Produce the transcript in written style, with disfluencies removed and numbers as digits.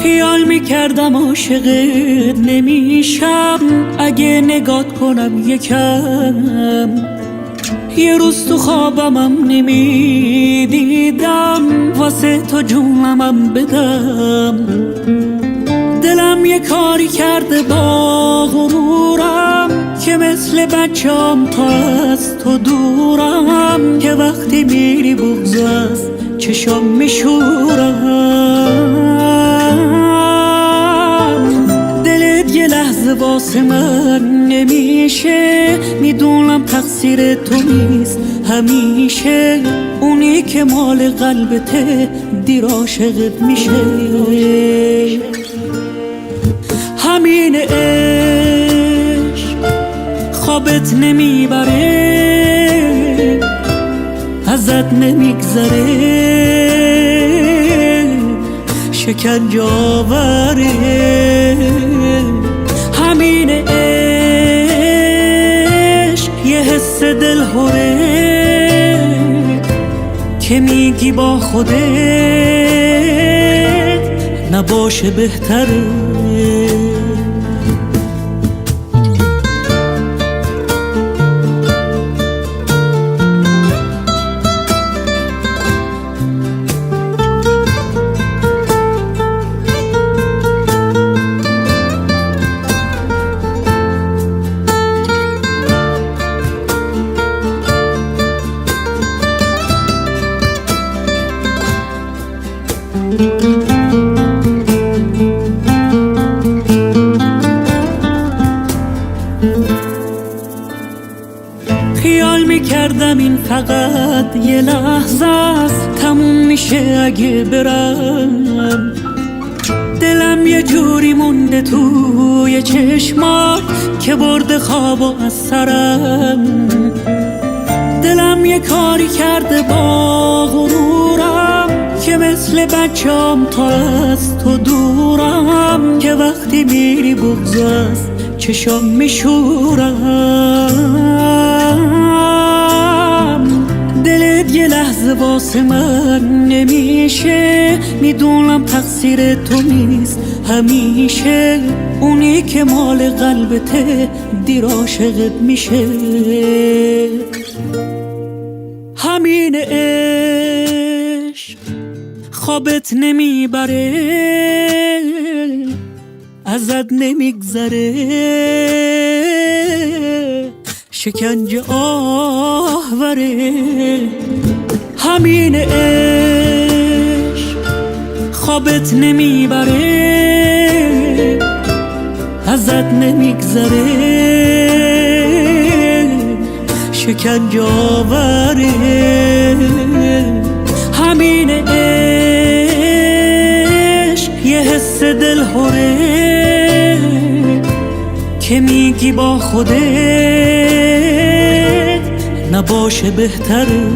خیال میکردم عاشقت نمیشم اگه نگات کنم یکم. یه روز تو خوابمم نمیدیدم واسه تو جونمم بدم. دلم یه کاری کرده با غرورم که مثل بچه‌ام تا از تو دورم، که وقتی میری بغض از چشام میشورم. دلت یه لحظه واسه من نمیشه، میدونم تقصیر تو نیست همیشه. اونی که مال قلبته دیر عاشقت میشه. همین عشق خوابت نمیبره، ازت نمیگذره، شکنجه آوره. همین عشق یه حس دلهوره که میگی با خودت نباشه بهتره. خیال میکردم این فقط یه لحظه است، تموم میشه اگه برم. دلم یه جوری مونده توی چشمات که برده خوابو از سرم. دلم یه کاری کرده با غرورم که مثل بچه‌ام تا از تو دورم، که وقتی میری بغض از چشام میشورم. دلت یه لحظه واسه من نمیشه، میدونم تقصیر تو نیست همیشه. اونی که مال قلبته دیر عاشقت میشه. همین عشق خوابت نمیبره، ازت نمیگذره، شکنجه آوره. همین عشق خوابت نمیبره، ازت نمیگذره، شکنجه آوره. همین عشق یه حس دلهوره که میگی با خودت نباشه بهتره.